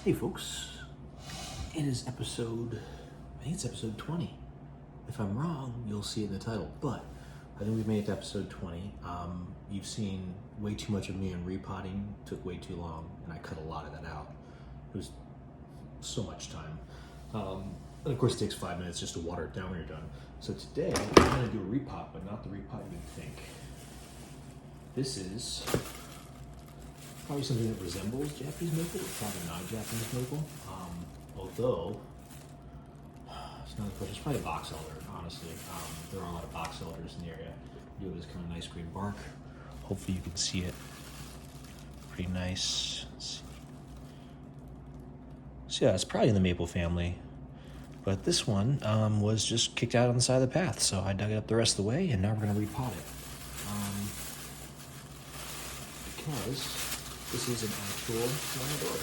Hey folks, it is I think it's episode 20. If I'm wrong, you'll see it in the title, but I think we've made it to episode 20. You've seen way too much of me in repotting, took way too long, and I cut a lot of that out. It was so much time. And of course it takes 5 minutes just to water it down when you're done. So today, I'm gonna do a repot, but not the repot you would think. This is probably something that resembles Japanese maple, but probably not Japanese maple. Although, it's not a question, it's probably a box elder, honestly. There are a lot of box elders in the area. You have this kind of nice green bark. Hopefully you can see it. Pretty nice. Let's see. So yeah, it's probably in the maple family. But this one was just kicked out on the side of the path, so I dug it up the rest of the way, and now we're going to repot it. Because this is an actual Labrador.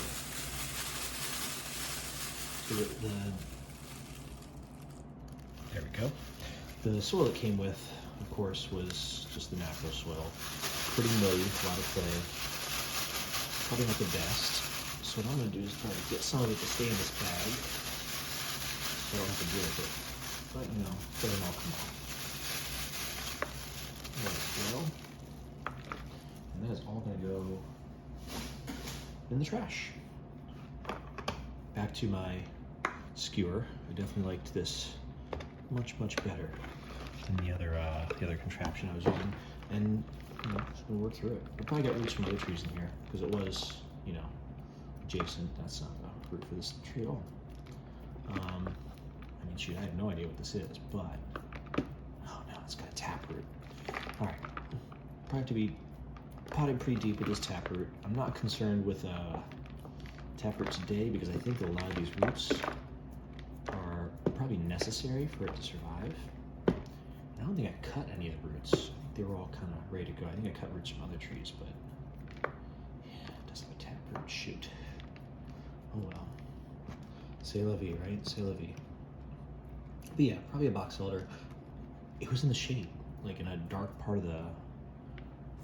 So there we go. The soil it came with, of course, was just the natural soil. Pretty muddy, a lot of clay. Probably not the best. So what I'm going to do is try to get some of it to stay in this bag, so I don't have to deal with it. But, you know, it doesn't all come off. There we go. And that is all going to go in the trash. Back to my skewer. I definitely liked this much better than the other contraption I was using. And you know, just gonna work through it. I probably got roots from other trees in here because it was, you know, adjacent. That's not a root for this tree at all. I mean, shoot, I have no idea what this is, but oh no, it's got a taproot. All right, probably have to be potted pretty deep with this taproot. I'm not concerned with taproot today because I think that a lot of these roots are probably necessary for it to survive. I don't think I cut any of the roots. I think they were all kind of ready to go. I think I cut roots from other trees, but yeah, it doesn't have a taproot. Shoot. Oh well. C'est la vie, right? C'est la vie. But yeah, probably a box elder. It was in the shade, like in a dark part of the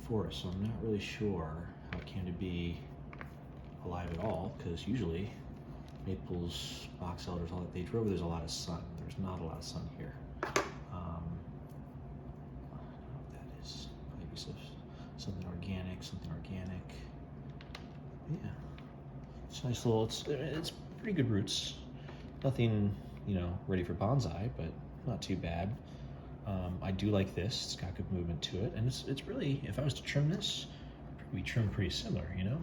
forest, so I'm not really sure how it came to be alive at all, because usually maples, box elders, all that, they grow where there's a lot of sun. There's not a lot of sun here. I don't know what that is. Maybe something organic, Yeah, it's a nice little, it's pretty good roots. Nothing, you know, ready for bonsai, but not too bad. I do like this. It's got good movement to it, and it's really, if I was to trim this, we trim pretty similar, you know.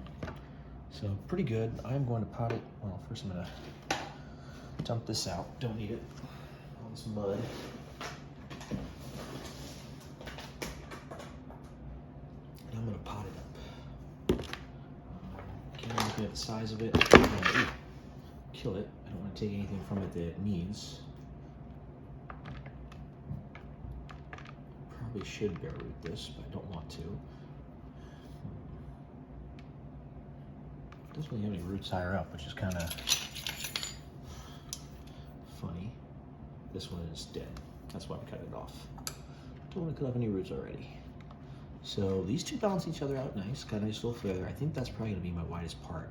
So pretty good. I'm going to pot it. Well, first I'm gonna dump this out. Don't need it. All this mud. And I'm gonna pot it up. Again, looking at the size of it, I don't want to kill it. I don't want to take anything from it that it needs. Probably should bare root this, but I don't want to. It doesn't really have any roots higher up, which is kind of funny. This one is dead. That's why I cut it off. Don't want to cut off any roots already. So these two balance each other out nice. Got a nice little feather. I think that's probably going to be my widest part,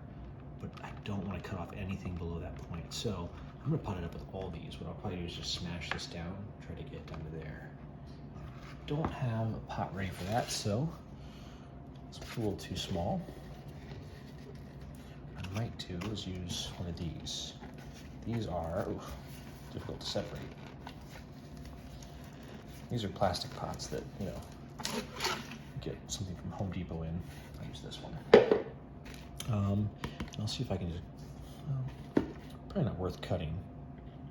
but I don't want to cut off anything below that point. So I'm going to pot it up with all these. What I'll probably do is just smash this down, try to get it down to there. Don't have a pot ready for that, so it's a little too small. What I might do is use one of these. These are difficult to separate. These are plastic pots that, you know, get something from Home Depot in. I'll use this one. I'll see if I can just, probably not worth cutting,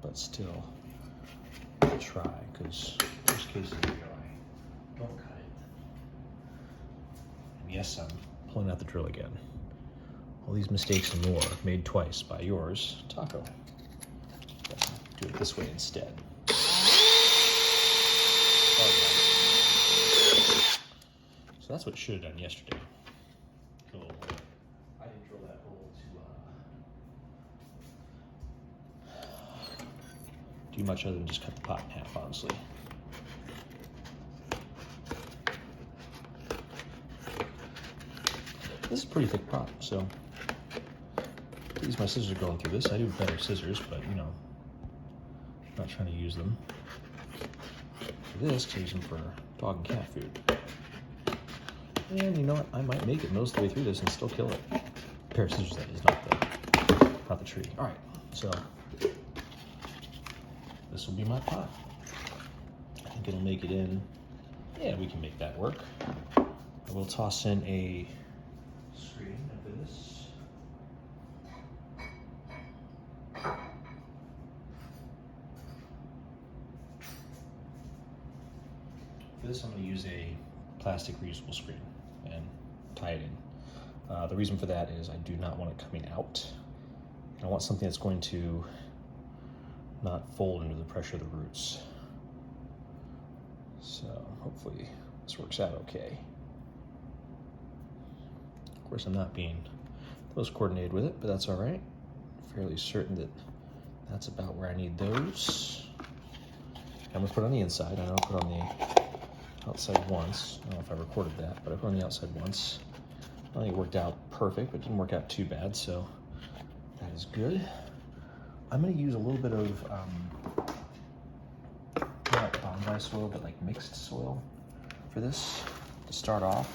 but still try, because worst case scenario, I don't cut it. And yes, I'm pulling out the drill again. All these mistakes and more made twice by yours, Taco. Do it this way instead. So that's what should have done yesterday. Drill a hole. I didn't drill that hole to do much other than just cut the pot in half, honestly. This is a pretty thick pot, so Use my scissors going through this. I do better scissors, but you know, I'm not trying to use them for this, because I use them for dog and cat food. And you know what? I might make it most of the way through this and still kill it. A pair of scissors, that is, not the tree. All right, so this will be my pot. I think it'll make it in. Yeah, we can make that work. I will toss in a screen after this. For this, I'm going to use a plastic reusable screen and tie it in. The reason for that is I do not want it coming out. I want something that's going to not fold under the pressure of the roots. So hopefully this works out okay. Of course, I'm not being the most coordinated with it, but that's all right. Fairly certain that that's about where I need those. I'm gonna put it on the inside. I know I put it on the outside once. I don't know if I recorded that, but I put it on the outside once. I don't think it worked out perfect, but it didn't work out too bad, so that is good. I'm gonna use a little bit of not bonsai soil, but like mixed soil for this to start off.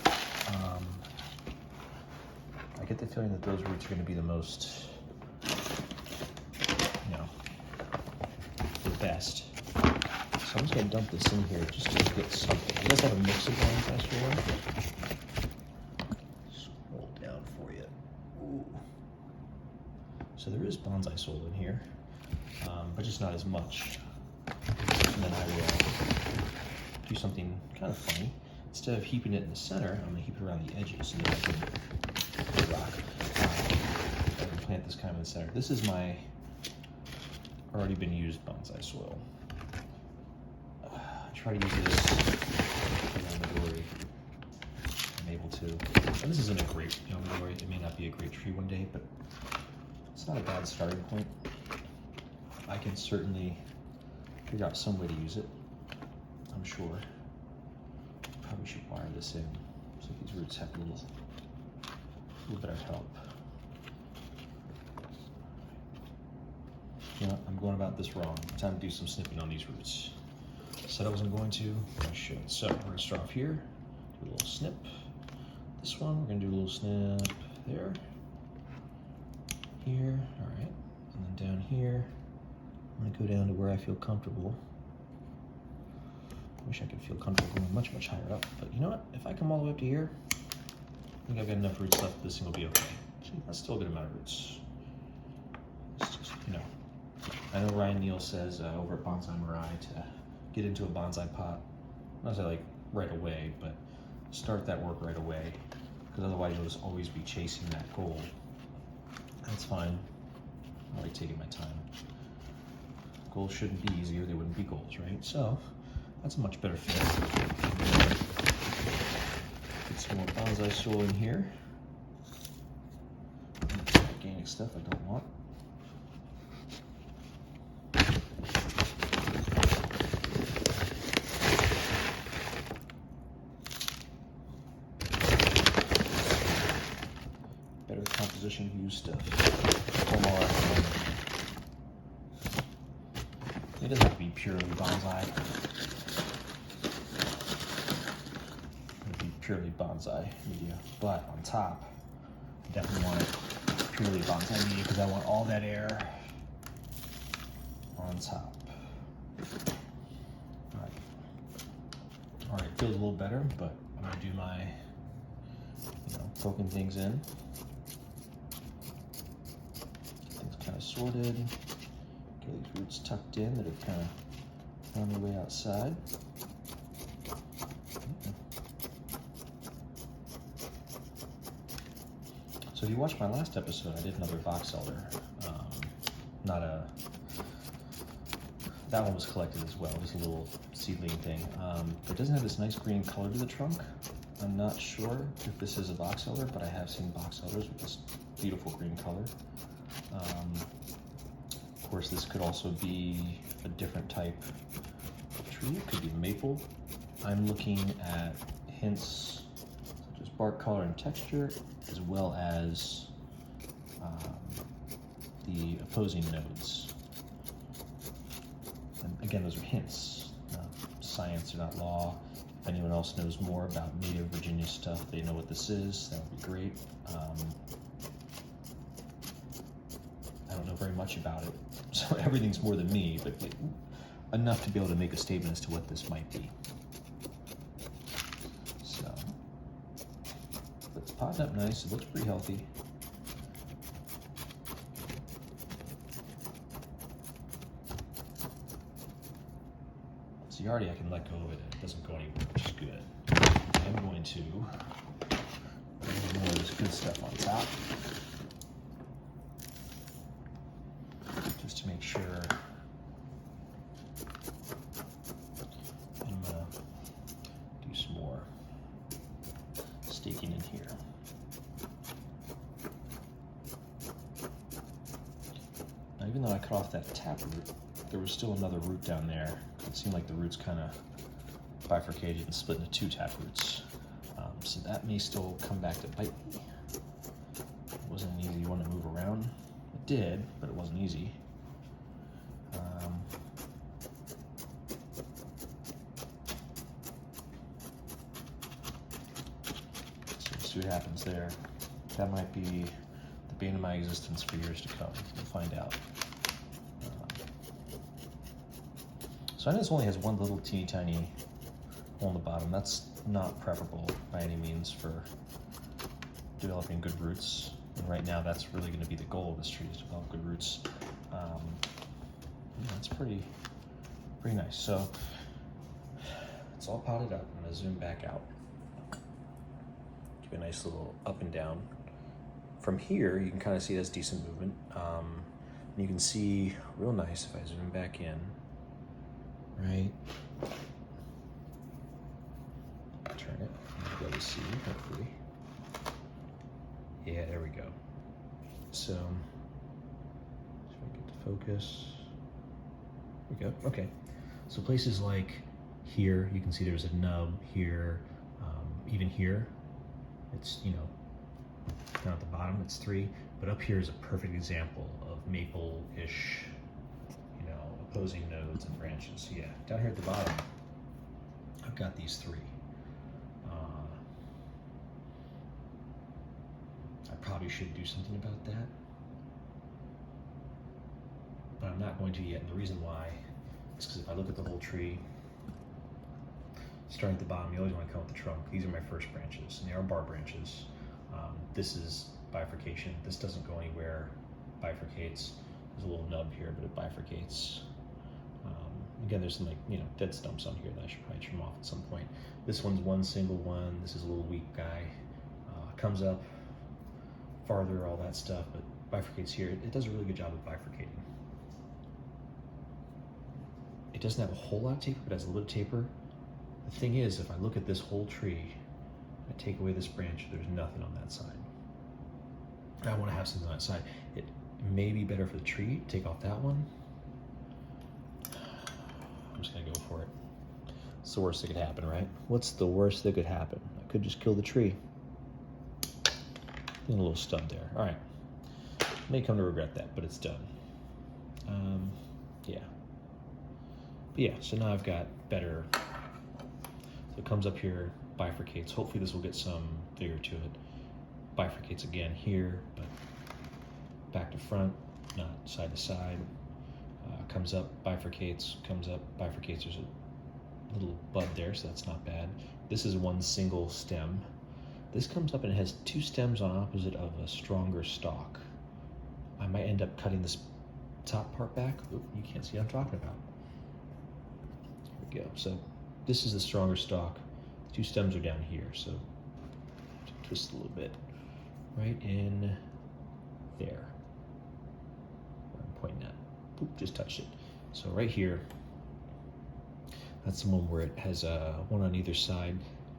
I get the feeling that those roots are going to be the most, you know, the best. So I'm just going to dump this in here just to get something. It does have a mix of bonsai soil. Scroll down for you. Ooh. So there is bonsai soil in here, but just not as much. And then I will do something kind of funny. Instead of heaping it in the center, I'm going to heap it around the edges so that I can plant this kind of in the center. This is my already been used bonsai soil. I try to use this around the dory. I'm able to. And this isn't a great dory. It may not be a great tree one day, but it's not a bad starting point. I can certainly figure out some way to use it, I'm sure. Probably should wire this in so these roots have a little bit of help. You know, I'm going about this wrong. Time to do some snipping on these roots. Said I wasn't going to, I should. So we're gonna start off here, do a little snip. This one, we're gonna do a little snip there, here, all right. And then down here, I'm gonna go down to where I feel comfortable. I wish I could feel comfortable going much, much higher up, but you know what? If I come all the way up to here, I think I've got enough roots left, this thing will be okay. See, that's still a good amount of roots. It's just, you know, I know Ryan Neal says over at Bonsai Mirai to get into a bonsai pot, not say like right away, but start that work right away, because otherwise you'll just always be chasing that goal. That's fine. I like taking my time. Goals shouldn't be easier, they wouldn't be goals, right? So that's a much better fit. Get some more bonsai soil in here. Some organic stuff I don't want. Better composition of used stuff. It doesn't have to be purely bonsai. It'd be purely bonsai media, but on top, I definitely want it purely bonsai media because I want all that air on top. All right, feels a little better, but I'm gonna do my, poking things in. Things kind of sorted. Get these roots tucked in that are kind of on their way outside. So if you watched my last episode, I did another boxelder. That one was collected as well, just a little seedling thing. It doesn't have this nice green color to the trunk. I'm not sure if this is a boxelder, but I have seen boxelders with this beautiful green color. Of course, this could also be a different type of tree. It could be maple. I'm looking at hints such as bark color and texture, as well as the opposing nodes. And again, those are hints, not science or not law. If anyone else knows more about Native Virginia stuff, they know what this is, that would be great. I don't know very much about it, so everything's more than me, but enough to be able to make a statement as to what this might be. So, it's potted up nice, it looks pretty healthy. See, already I can let go of it, and it doesn't go anywhere, which is good. I'm going to put more of this good stuff on top, just to make sure. I'm gonna do some more staking in here. Now, even though I cut off that taproot, there was still another root down there. It seemed like the roots kind of bifurcated and split into two taproots. So that may still come back to bite me. It wasn't an easy one to move around. It did, but it wasn't easy. So we'll see what happens there. That might be the bane of my existence for years to come. We'll find out. So I know this only has one little teeny tiny hole in the bottom. That's not preferable by any means for developing good roots. And right now that's really going to be the goal of this tree, is to develop good roots. It's pretty nice. So it's all potted up. I'm going to zoom back out. Give it a nice little up and down. From here, you can kind of see that's decent movement. And you can see real nice if I zoom back in. Right. Turn it. You'll be able to see, hopefully. Yeah, there we go. So, if I get to focus. There we go. Okay. So places like here, you can see there's a nub here. Even here, it's, down at the bottom, it's 3. But up here is a perfect example of maple-ish, opposing nodes and branches. So yeah, down here at the bottom, I've got these 3. I probably should do something about that, but I'm not going to yet. And the reason why is because if I look at the whole tree, starting at the bottom, you always want to come with the trunk. These are my first branches, and they are bar branches. This is bifurcation. This doesn't go anywhere, bifurcates. There's a little nub here, but it bifurcates. Again, there's some dead stumps on here that I should probably trim off at some point. This one's one single one. This is a little weak guy. Comes up farther, all that stuff, but bifurcates here. It does a really good job of bifurcating. It doesn't have a whole lot of taper, but it has a little taper. The thing is, if I look at this whole tree, I take away this branch, there's nothing on that side. I want to have something on that side. It may be better for the tree, take off that one. I'm just gonna go for it. It's the worst that could happen, right? What's the worst that could happen? I could just kill the tree. And a little stub there. All right. May come to regret that, but it's done. Yeah. But yeah, so now I've got better. So it comes up here, bifurcates. Hopefully this will get some vigor to it. Bifurcates again here, but back to front, not side to side. Comes up, bifurcates, comes up, bifurcates. There's a little bud there, so that's not bad. This is one single stem. This comes up and it has 2 stems on opposite of a stronger stalk. I might end up cutting this top part back. Oop, you can't see what I'm talking about. There we go. So this is the stronger stalk. The 2 stems are down here, so twist a little bit. Right in there. Where I'm pointing at. Oop, just touched it. So right here, that's the one where it has one on either side.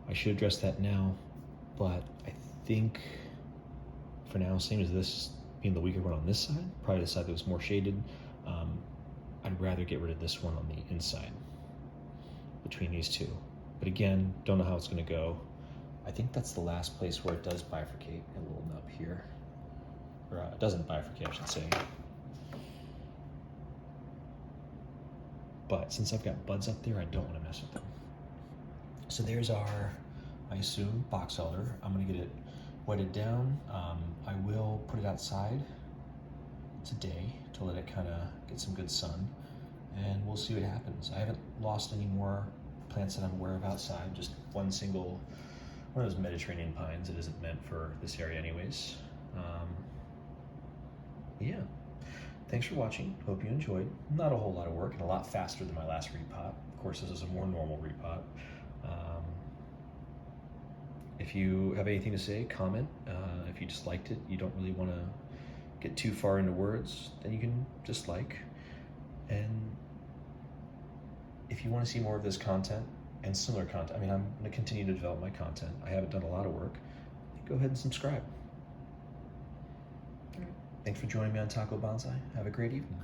I should address that now, but I think for now, same as this being the weaker one on this side, probably the side that was more shaded, I'd rather get rid of this one on the inside between these 2. But again, don't know how it's gonna go. I think that's the last place where it does bifurcate, a little nub here. Or it doesn't bifurcate, I should say. but since I've got buds up there, I don't want to mess with them. So there's our, I assume, boxelder. I'm gonna get it wetted down. I will put it outside today to let it kind of get some good sun, and we'll see what happens. I haven't lost any more plants that I'm aware of outside, just one of those Mediterranean pines that isn't meant for this area anyways. Yeah, thanks for watching. Hope you enjoyed. Not a whole lot of work and a lot faster than my last repot. Of course, this is a more normal repot. If you have anything to say, comment. If you just liked it, you don't really want to get too far into words, then you can dislike. And if you want to see more of this content and similar content, I mean, I'm going to continue to develop my content. I haven't done a lot of work. Go ahead and subscribe. All right. Thanks for joining me on Taco Bonsai. Have a great evening.